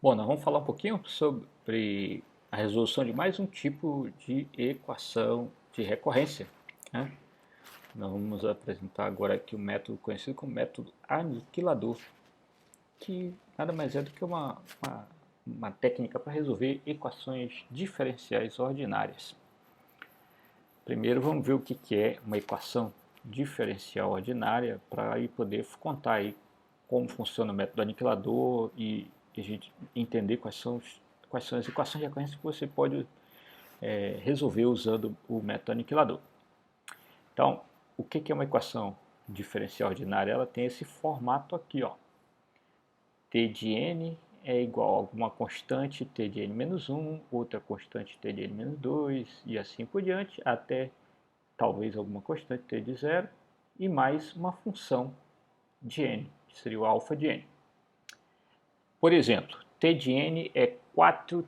Bom, nós vamos falar um pouquinho sobre a resolução de mais um tipo de equação de recorrência, né? Nós vamos apresentar agora aqui o método conhecido como método aniquilador, que nada mais é do que uma técnica para resolver equações diferenciais ordinárias. Primeiro vamos ver o que é uma equação diferencial ordinária para aí poder contar aí como funciona o método aniquilador e a gente entender quais são as equações de recorrência que você pode resolver usando o método aniquilador. Então, o que é uma equação diferencial ordinária? Ela tem esse formato aqui, ó. T de n é igual a alguma constante t de n menos 1, outra constante t de n menos 2 e assim por diante, até talvez alguma constante t de 0 e mais uma função de n, que seria o alfa de n. Por exemplo, t de n é 4t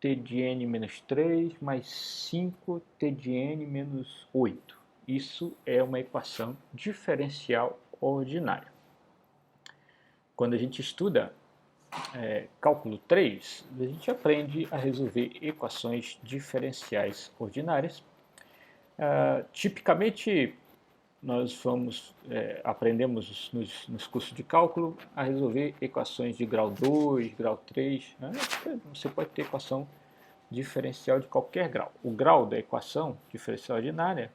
de n menos 3 mais 5t de n menos 8. Isso é uma equação diferencial ordinária. Quando a gente estuda cálculo 3, a gente aprende a resolver equações diferenciais ordinárias. Tipicamente, nós aprendemos nos cursos de cálculo a resolver equações de grau 2, grau 3. Né? Você pode ter equação diferencial de qualquer grau. O grau da equação diferencial ordinária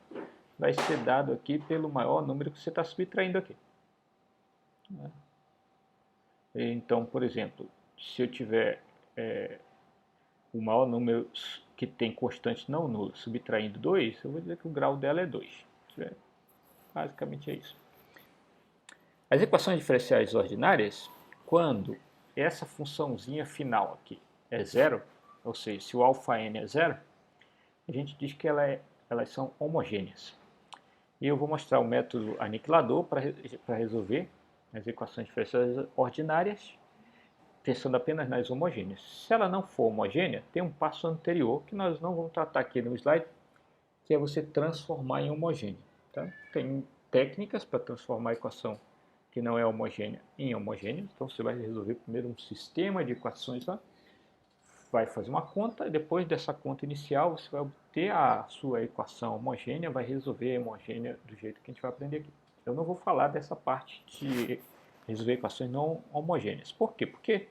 vai ser dado aqui pelo maior número que você está subtraindo aqui. Então, por exemplo, se eu tiver o maior número que tem constante não nula subtraindo 2, eu vou dizer que o grau dela é 2. Basicamente é isso. As equações diferenciais ordinárias, quando essa funçãozinha final aqui é zero, ou seja, se o αn é zero, a gente diz que elas são homogêneas. E eu vou mostrar o método aniquilador para resolver as equações diferenciais ordinárias, pensando apenas nas homogêneas. Se ela não for homogênea, tem um passo anterior que nós não vamos tratar aqui no slide, que é você transformar em homogênea. Tá? Tem técnicas para transformar a equação que não é homogênea em homogênea. Então você vai resolver primeiro um sistema de equações lá, vai fazer uma conta, e depois dessa conta inicial você vai obter a sua equação homogênea, vai resolver a homogênea do jeito que a gente vai aprender aqui. Eu não vou falar dessa parte de resolver equações não homogêneas. Por quê? Porque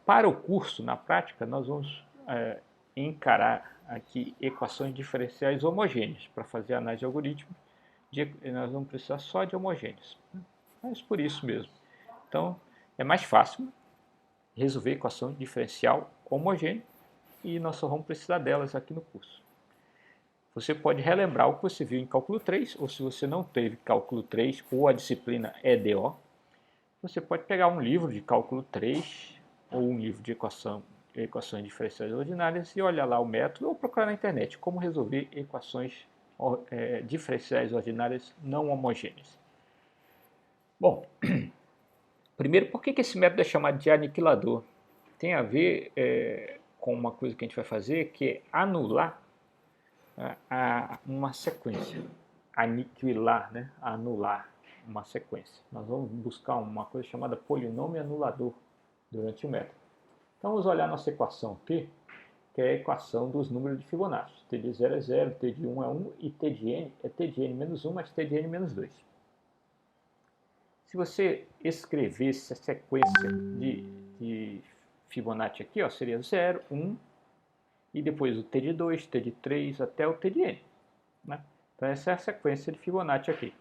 para o curso, na prática, nós vamos encarar aqui equações diferenciais homogêneas. Para fazer a análise de algoritmo, nós vamos precisar só de homogêneas. Mas por isso mesmo. Então, é mais fácil resolver equação diferencial homogênea e nós só vamos precisar delas aqui no curso. Você pode relembrar o que você viu em cálculo 3, ou se você não teve cálculo 3 ou a disciplina EDO, você pode pegar um livro de cálculo 3 ou um livro de equações diferenciais ordinárias e olhar lá o método ou procurar na internet como resolver equações diferenciais ordinárias não homogêneas. Bom, primeiro, por que esse método é chamado de aniquilador? Tem a ver com uma coisa que a gente vai fazer, que é anular uma sequência. Aniquilar, né? Anular uma sequência. Nós vamos buscar uma coisa chamada polinômio anulador durante o método. Então vamos olhar nossa equação aqui, que é a equação dos números de Fibonacci. T de 0 é 0, T de 1 é 1 e T de n é T de n menos 1 mais T de n menos 2. Se você escrevesse a sequência de Fibonacci aqui, ó, seria 0, 1 e depois o T de 2, T de 3 até o T de n. Né? Então essa é a sequência de Fibonacci aqui.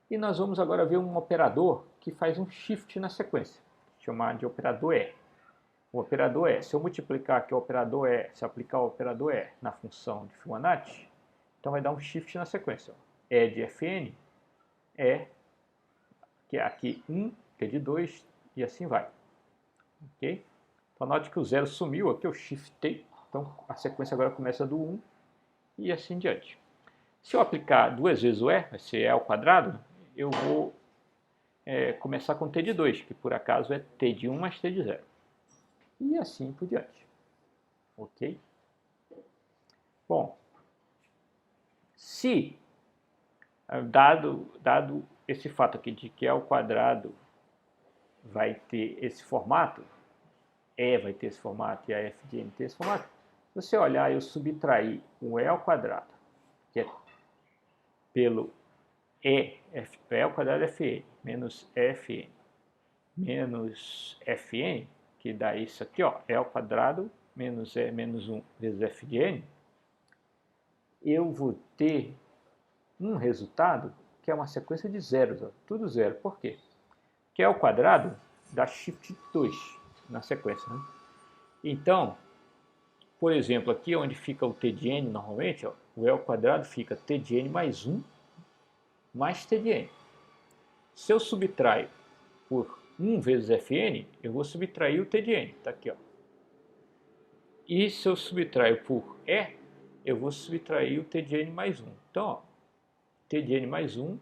E nós vamos agora ver um operador que faz um shift na sequência, chamado de operador E. O operador E, se eu multiplicar aqui o operador E, se aplicar o operador E na função de Fibonacci, então vai dar um shift na sequência. E de Fn é, que é aqui 1, T de 2 e assim vai. Ok? Então note que o 0 sumiu, aqui eu shiftei, então a sequência agora começa do 1 e assim diante. Se eu aplicar duas vezes o E, vai ser E ao quadrado, eu vou começar com T de 2, que por acaso é T de 1 mais T de 0. E assim por diante. Ok? Bom, se dado esse fato aqui de que E ao quadrado vai ter esse formato, E vai ter esse formato e a f de n tem esse formato, se você olhar, eu subtrair o E ao quadrado, que é pelo E ao quadrado Fn, menos Fn, menos Fn, que dá isso aqui, ó, E ao quadrado, menos E menos 1 vezes f de n, eu vou ter um resultado que é uma sequência de zeros, ó, tudo zero. Por quê? Porque E ao quadrado dá shift 2 na sequência, né? Então, por exemplo, aqui onde fica o t de n normalmente, ó, o E ao quadrado fica t de n mais 1 mais t de n. Se eu subtraio por 1 vezes Fn, eu vou subtrair o t de n, tá aqui, ó. E se eu subtraio por E, eu vou subtrair o t de n mais 1. Então, ó, t de n mais 1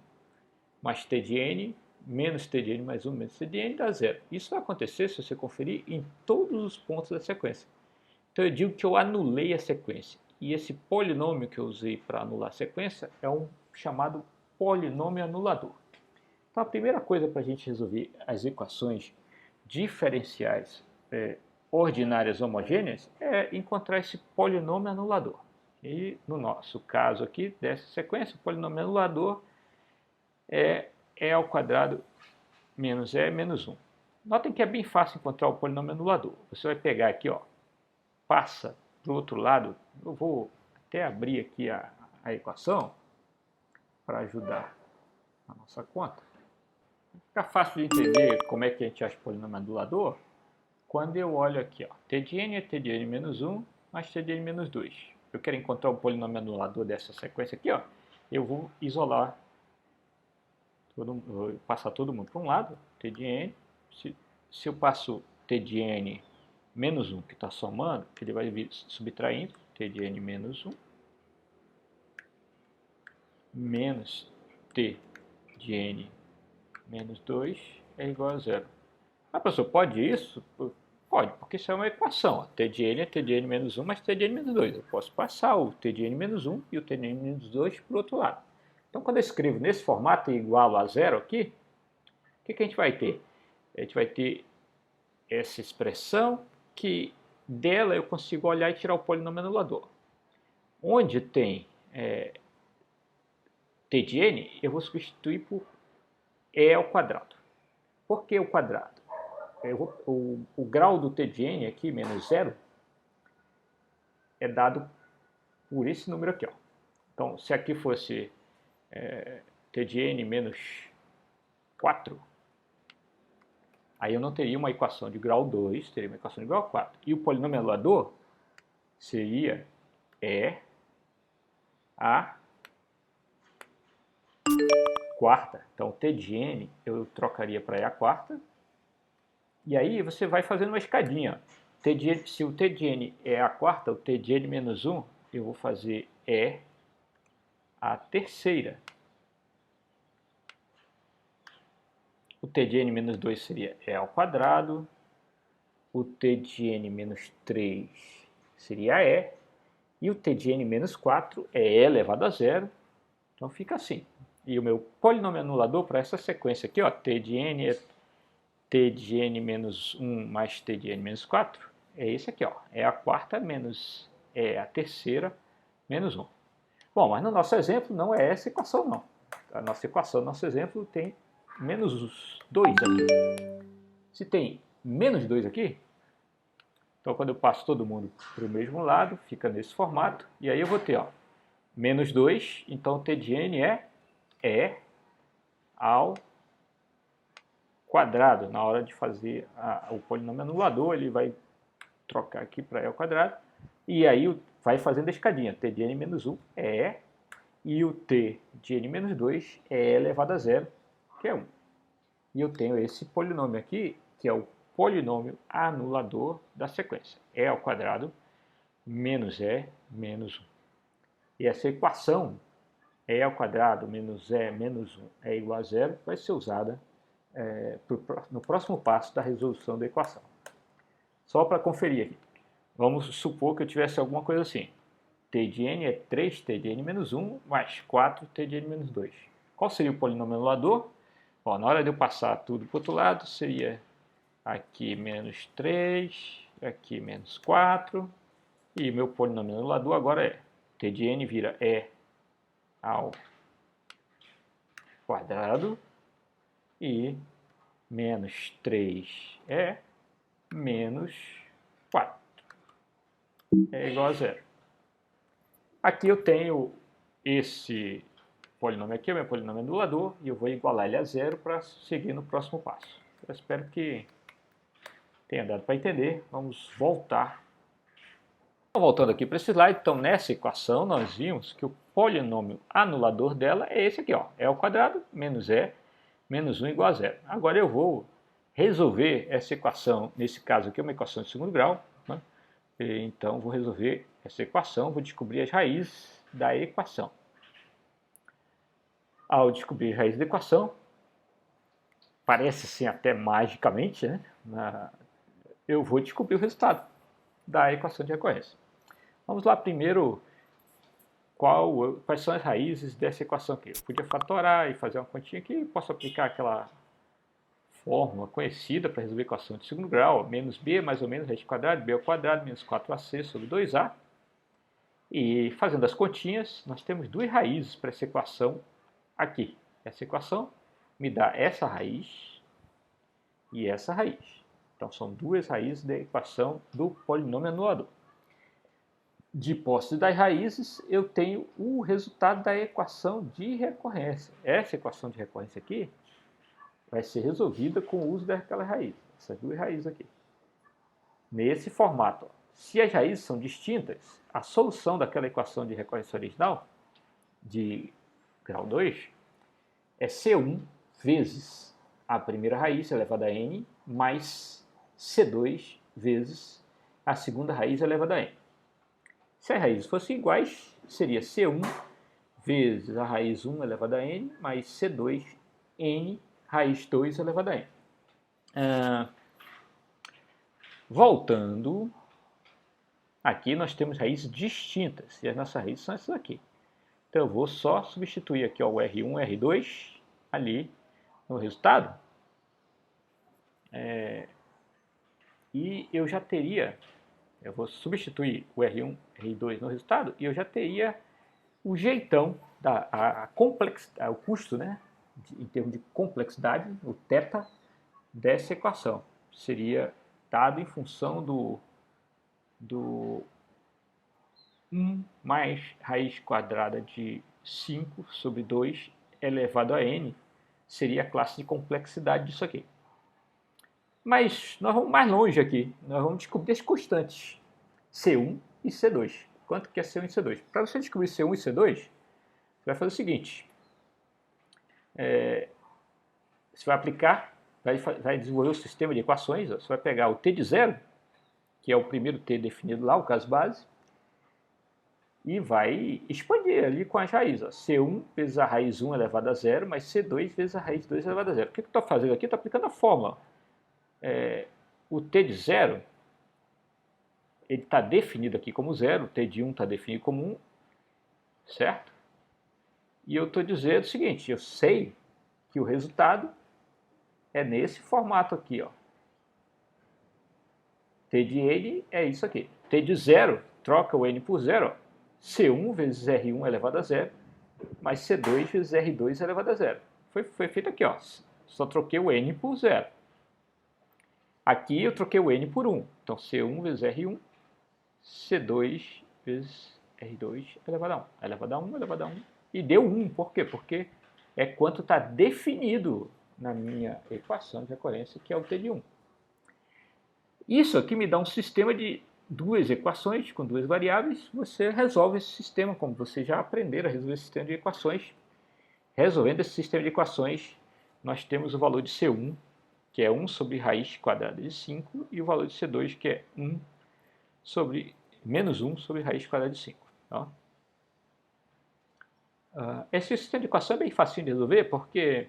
mais t de n menos t de n mais 1 menos t de n dá zero. Isso vai acontecer se você conferir em todos os pontos da sequência. Então eu digo que eu anulei a sequência. E esse polinômio que eu usei para anular a sequência é um chamado polinômio anulador. Então a primeira coisa para a gente resolver as equações diferenciais ordinárias homogêneas é encontrar esse polinômio anulador. E no nosso caso aqui, dessa sequência, o polinômio anulador é E ao quadrado menos E menos 1. Notem que é bem fácil encontrar o polinômio anulador. Você vai pegar aqui, ó, passa para o outro lado. Eu vou até abrir aqui a equação para ajudar a nossa conta. Fica fácil de entender como é que a gente acha o polinômio anulador quando eu olho aqui, ó, t de n é t de n menos 1 mais t de n menos 2. Eu quero encontrar o polinômio anulador dessa sequência aqui, ó. Eu vou isolar, vou passar todo mundo para um lado, t de n. Se eu passo t de n menos 1, que está somando, que ele vai vir subtraindo, t de n menos 1, menos t de n menos 2 é igual a zero. Ah, professor, pode isso? Pode, porque isso é uma equação. T de n é t de n menos 1 mais t de n menos 2. Eu posso passar o t de n menos 1 e o t de n menos 2 para o outro lado. Então, quando eu escrevo nesse formato igual a zero aqui, o que a gente vai ter? A gente vai ter essa expressão que dela eu consigo olhar e tirar o polinômio anulador. Onde tem t de n, eu vou substituir por E ao quadrado. Por que o quadrado? O grau do t de n aqui, menos zero, é dado por esse número aqui, ó. Então, se aqui fosse t de n menos 4, aí eu não teria uma equação de grau 2, teria uma equação de grau 4. E o polinômio anulador seria E a quarta. Então, t de n eu trocaria para E a quarta. E aí você vai fazendo uma escadinha. Se o t de n é a quarta, o t de n menos 1, eu vou fazer E a terceira. O t de n menos 2 seria E ao quadrado. O t de n menos 3 seria E. E o t de n menos 4 é E elevado a zero. Então fica assim. E o meu polinômio anulador para essa sequência aqui, ó, t de n é t de n menos 1 mais t de n menos 4, é esse aqui, ó, é a quarta menos a terceira menos 1. Bom, mas no nosso exemplo não é essa equação, não. A nossa equação, nosso exemplo tem menos 2 aqui. Se tem menos 2 aqui, então quando eu passo todo mundo para o mesmo lado, fica nesse formato, e aí eu vou ter, ó, menos 2, então t de n é E ao quadrado. Na hora de fazer o polinômio anulador, ele vai trocar aqui para E ao quadrado, e aí vai fazendo a escadinha. T de n menos 1 é E, e o t de n menos 2 é E elevado a zero, que é 1. E eu tenho esse polinômio aqui, que é o polinômio anulador da sequência. E ao quadrado menos E menos 1. E essa equação, E ao quadrado menos E menos 1 é igual a zero, vai ser usada no próximo passo da resolução da equação. Só para conferir aqui. Vamos supor que eu tivesse alguma coisa assim. T de n é 3t de n menos 1 mais 4t de n menos 2. Qual seria o polinômio anulador? Bom, na hora de eu passar tudo para o outro lado, seria aqui menos 3, aqui menos 4, e meu polinômio anulador agora é t de n vira e ao quadrado e menos 3 é menos 4 é igual a zero. Aqui eu tenho esse polinômio aqui, é o meu polinômio anulador, e eu vou igualar ele a zero para seguir no próximo passo. Eu espero que tenha dado para entender. Vamos voltar. Então, voltando aqui para esse slide, então nessa equação nós vimos que o polinômio anulador dela é esse aqui, ó, e ao quadrado menos e menos 1 igual a zero. Agora eu vou resolver essa equação, nesse caso aqui é uma equação de segundo grau, né? Então vou resolver essa equação, vou descobrir as raízes da equação. Ao descobrir a raiz da equação, parece sim até magicamente, né? Eu vou descobrir o resultado da equação de recorrência. Vamos lá primeiro, quais são as raízes dessa equação aqui. Eu podia fatorar e fazer uma continha aqui, posso aplicar aquela fórmula conhecida para resolver a equação de segundo grau, menos b mais ou menos raiz quadrada, b ao quadrado menos 4ac sobre 2a. E fazendo as continhas, nós temos duas raízes para essa equação aqui. Essa equação me dá essa raiz e essa raiz. Então são duas raízes da equação do polinômio anulador. De posse das raízes, eu tenho o resultado da equação de recorrência. Essa equação de recorrência aqui vai ser resolvida com o uso daquela raiz, essas duas raízes aqui. Nesse formato, ó. Se as raízes são distintas, a solução daquela equação de recorrência original, de grau 2, é C1 vezes a primeira raiz elevada a n, mais C2 vezes a segunda raiz elevada a n. Se as raízes fossem iguais, seria C1 vezes a raiz 1 elevada a n, mais C2 n raiz 2 elevada a n. Voltando, aqui nós temos raízes distintas, e as nossas raízes são essas aqui. Então eu vou só substituir aqui ó, o R1, R2 ali no resultado. E eu já teria, eu vou substituir o R1, R2 no resultado, e eu já teria o jeitão, o custo, né, em termos de complexidade, o θ dessa equação. Seria dado em função do 1 mais raiz quadrada de 5 sobre 2 elevado a n, seria a classe de complexidade disso aqui. Mas nós vamos mais longe aqui, nós vamos descobrir as constantes, C1 e C2. Quanto que é C1 e C2? Para você descobrir C1 e C2, você vai fazer o seguinte, você vai aplicar, vai desenvolver o sistema de equações, ó. Você vai pegar o t de zero, que é o primeiro t definido lá, o caso base, e vai expandir ali com as raízes. Ó. C1 vezes a raiz 1 elevada a zero, mais C2 vezes a raiz 2 elevada a zero. O que eu estou fazendo aqui? Estou aplicando a fórmula. O t de zero, ele está definido aqui como zero, o t de 1 está definido como 1, certo? E eu estou dizendo o seguinte, eu sei que o resultado é nesse formato aqui, ó. T de n é isso aqui. T de zero, troca o n por zero, ó. C1 vezes R1 elevado a zero, mais C2 vezes R2 elevado a zero. Foi feito aqui, ó. Só troquei o n por zero. Aqui eu troquei o n por 1. Então, C1 vezes R1, C2 vezes R2 elevado a 1. Elevado a 1, elevado a 1. E deu 1. Por quê? Porque é quanto está definido na minha equação de recorrência, que é o t de 1. Isso aqui me dá um sistema de duas equações com duas variáveis. Você resolve esse sistema, como vocês já aprenderam a resolver esse sistema de equações. Resolvendo esse sistema de equações, nós temos o valor de C1, que é 1 sobre raiz quadrada de 5, e o valor de C2, que é menos 1 sobre raiz quadrada de 5. Tá? Esse sistema de equação é bem fácil de resolver, porque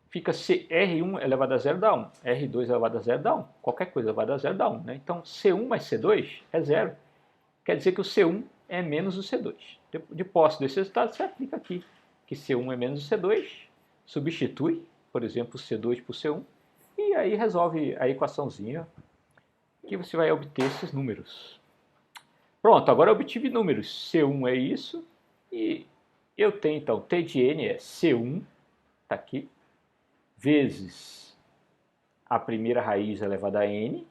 fica R1 elevado a zero dá 1, R2 elevado a zero dá 1, qualquer coisa elevada a zero dá 1. Né? Então, C1 mais C2 é zero. Quer dizer que o C1 é menos o C2. De posse desse resultado, você aplica aqui que C1 é menos o C2, substitui, por exemplo, o C2 por C1, e aí resolve a equaçãozinha que você vai obter esses números. Pronto, agora eu obtive números. C1 é isso, e eu tenho então t de n é C1, está aqui, vezes a primeira raiz elevada a n,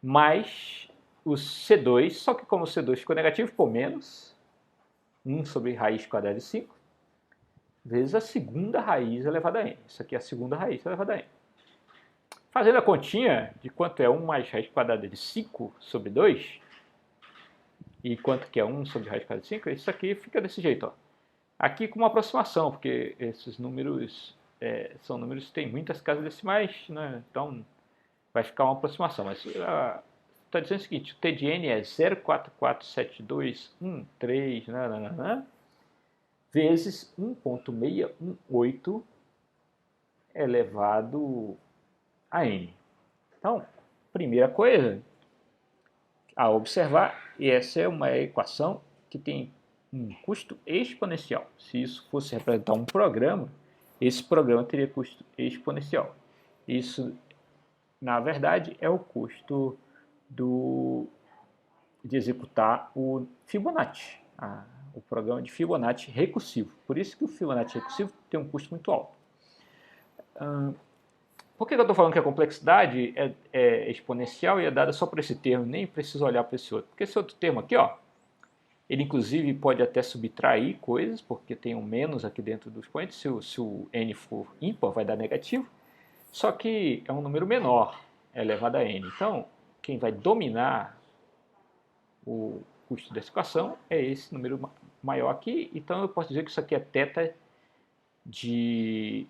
mais o C2, só que como o C2 ficou negativo, ficou menos 1 sobre raiz quadrada de 5, vezes a segunda raiz elevada a n. Isso aqui é a segunda raiz elevada a n. Fazendo a continha de quanto é 1 mais raiz quadrada de 5 sobre 2, e quanto que é 1 sobre raiz quadrada de 5, isso aqui fica desse jeito. Ó. Aqui com uma aproximação, porque esses números são números que têm muitas casas decimais, né? Então vai ficar uma aproximação. Mas está dizendo o seguinte, o t de n é 0,447213, vezes 1,618 elevado a n. Então, primeira coisa a observar, e essa é uma equação que tem um custo exponencial. Se isso fosse representar um programa, esse programa teria custo exponencial. Isso, na verdade, é o custo de executar o Fibonacci, o programa de Fibonacci recursivo. Por isso que o Fibonacci recursivo tem um custo muito alto. Por que eu estou falando que a complexidade é exponencial e é dada só por esse termo? Nem preciso olhar para esse outro. Porque esse outro termo aqui, ó, ele inclusive pode até subtrair coisas, porque tem um menos aqui dentro do expoente. Se o n for ímpar, vai dar negativo. Só que é um número menor, é elevado a n. Então, quem vai dominar o custo dessa equação é esse número maior aqui. Então, eu posso dizer que isso aqui é θ de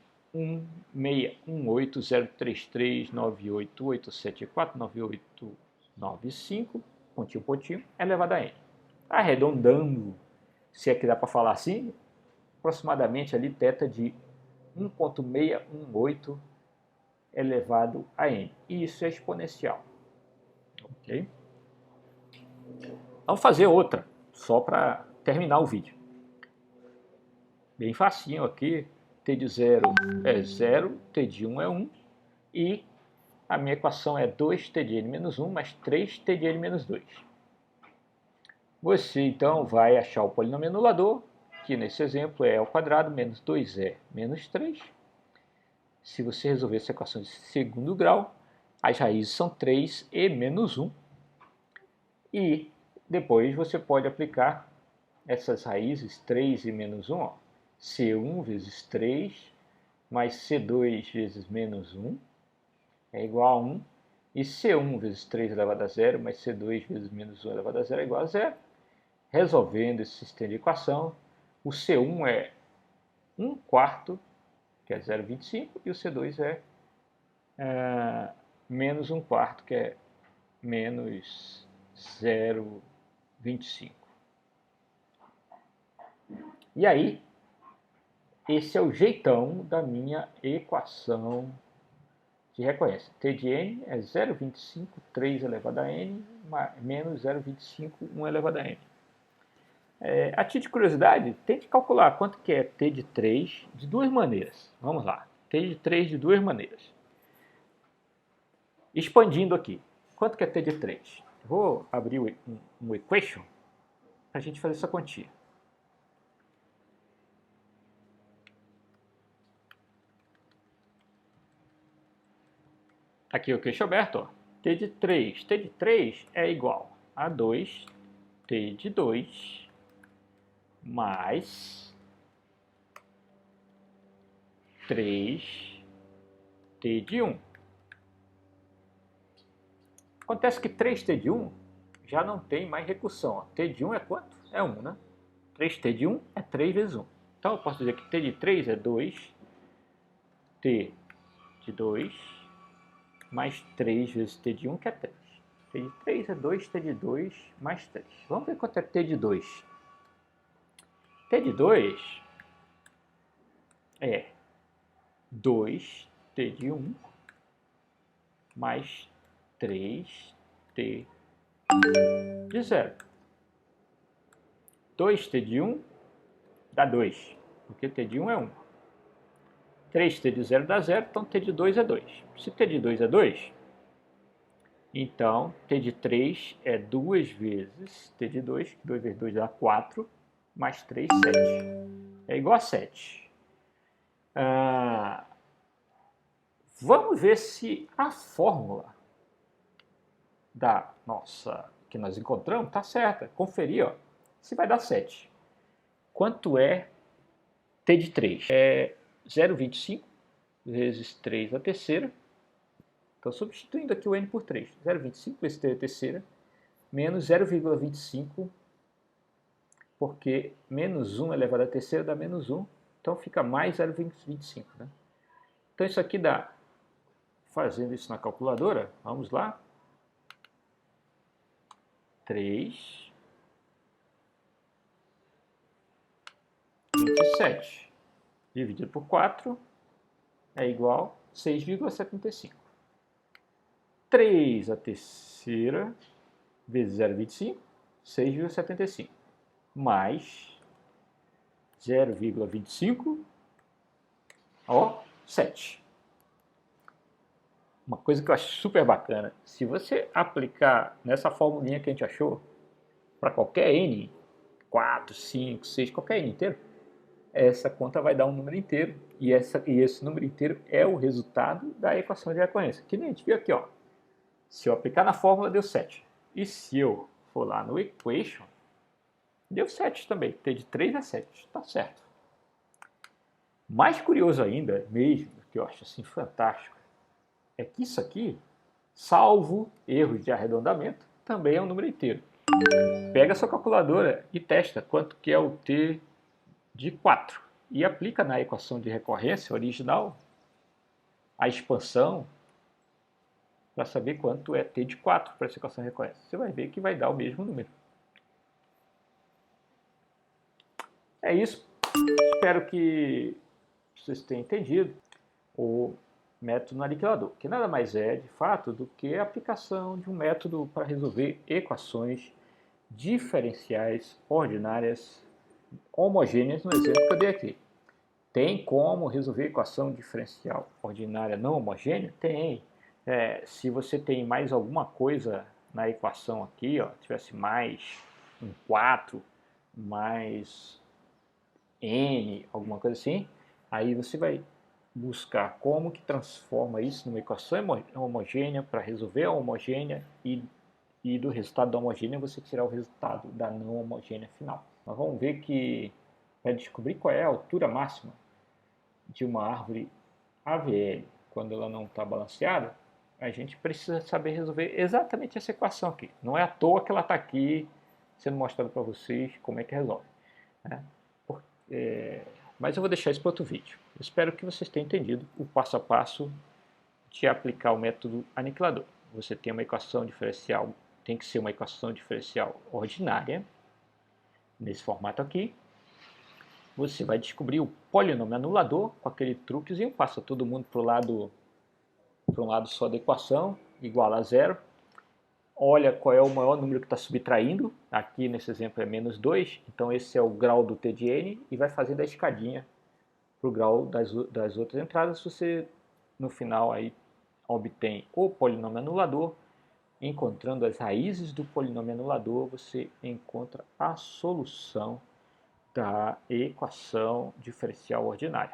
161033988749895, pontinho, elevado a n. Arredondando, se é que dá para falar assim, aproximadamente ali θ de 1,618 elevado a n. E isso é exponencial. Ok? Vamos fazer outra, só para terminar o vídeo. Bem facinho aqui. T de 0 é 0, T de 1 é 1, e a minha equação é 2T de n menos 1 mais 3T de n menos 2. Você, então, vai achar o polinômio anulador, que nesse exemplo é ao quadrado menos 2e menos 3. Se você resolver essa equação de segundo grau, as raízes são 3e menos 1. E depois você pode aplicar essas raízes 3 e menos 1, ó, C1 vezes 3 mais C2 vezes menos 1 é igual a 1. E C1 vezes 3 elevado a 0 mais C2 vezes menos 1 elevado a 0 é igual a 0. Resolvendo esse sistema de equação, o C1 é 1 quarto, que é 0,25, e o C2 é menos 1 quarto, que é menos 0,25. E aí, esse é o jeitão da minha equação que reconhece. T de n é 0,25, 3 elevado a n, menos 0,25, 1 elevado a n. A título de curiosidade, tente calcular quanto que é T de 3 de duas maneiras. Vamos lá. T de 3 de duas maneiras. Expandindo aqui. Quanto que é T de 3? Vou abrir um equation para a gente fazer essa quantia. Aqui o queixo aberto, ó. T de 3. T de 3 é igual a 2 T de 2 mais 3 T de 1. Acontece que 3T de 1 já não tem mais recursão. Ó. T de 1 é quanto? É 1, né? 3T de 1 é 3 vezes 1. Então eu posso dizer que T de 3 é 2 T de 2 mais 3 vezes T de 1, que é 3. T de 3 é 2 T de 2 mais 3. Vamos ver quanto é T de 2. T de 2 é 2 T de 1 mais 3 T de 0. 2 T de 1 dá 2, porque T de 1 é 1. 3t de 0 dá 0, então t de 2 é 2. Se t de 2 é 2, então t de 3 é 2 vezes t de 2, 2 vezes 2 dá 4, mais 3, 7. É igual a 7. Vamos ver se a fórmula que nós encontramos está certa. Conferir, ó, se vai dar 7. Quanto é t de 3? É 0,25 vezes 3 a terceira. Então, substituindo aqui o n por 3. 0,25 vezes 3 a terceira, menos 0,25, porque menos 1 elevado à terceira dá menos 1. Então, fica mais 0,25. Né? Então, isso aqui dá, fazendo isso na calculadora, vamos lá. 3, 27, dividido por 4, é igual a 6,75. 3 a terceira vezes 0,25, 6,75. Mais 0,25, ó, 7. Uma coisa que eu acho super bacana, se você aplicar nessa formulinha que a gente achou, para qualquer n, 4, 5, 6, qualquer n inteiro, essa conta vai dar um número inteiro, e esse número inteiro é o resultado da equação de recorrência. Que nem a gente viu aqui, ó. Se eu aplicar na fórmula, deu 7. E se eu for lá no equation, deu 7 também. T de 3 é 7. Está certo. Mais curioso ainda, mesmo, que eu acho assim fantástico, é que isso aqui, salvo erros de arredondamento, também é um número inteiro. Pega a sua calculadora e testa quanto que é o t de 4 e aplica na equação de recorrência original a expansão para saber quanto é t de 4 para essa equação de recorrência. Você vai ver que vai dar o mesmo número. É isso. Espero que vocês tenham entendido o método no aniquilador, que nada mais é, de fato, do que a aplicação de um método para resolver equações diferenciais ordinárias homogêneas no exemplo que eu dei aqui. Tem como resolver equação diferencial ordinária não homogênea? Tem. Se você tem mais alguma coisa na equação aqui, ó, tivesse mais um 4, mais n, alguma coisa assim, aí você vai buscar como que transforma isso numa equação homogênea para resolver a homogênea e do resultado da homogênea você tirar o resultado da não homogênea final. Nós vamos ver que para descobrir qual é a altura máxima de uma árvore AVL quando ela não está balanceada, a gente precisa saber resolver exatamente essa equação aqui. Não é à toa que ela está aqui sendo mostrada para vocês como é que resolve. Né? Mas eu vou deixar isso para outro vídeo. Espero que vocês tenham entendido o passo a passo de aplicar o método aniquilador. Você tem uma equação diferencial, tem que ser uma equação diferencial ordinária, nesse formato aqui. Você vai descobrir o polinômio anulador com aquele truquezinho, passa todo mundo para um lado só da equação, igual a zero. Olha qual é o maior número que está subtraindo, aqui nesse exemplo é menos 2, então esse é o grau do t de n, e vai fazendo a escadinha para o grau das outras entradas. Você, no final, aí obtém o polinômio anulador. Encontrando as raízes do polinômio anulador, você encontra a solução da equação diferencial ordinária.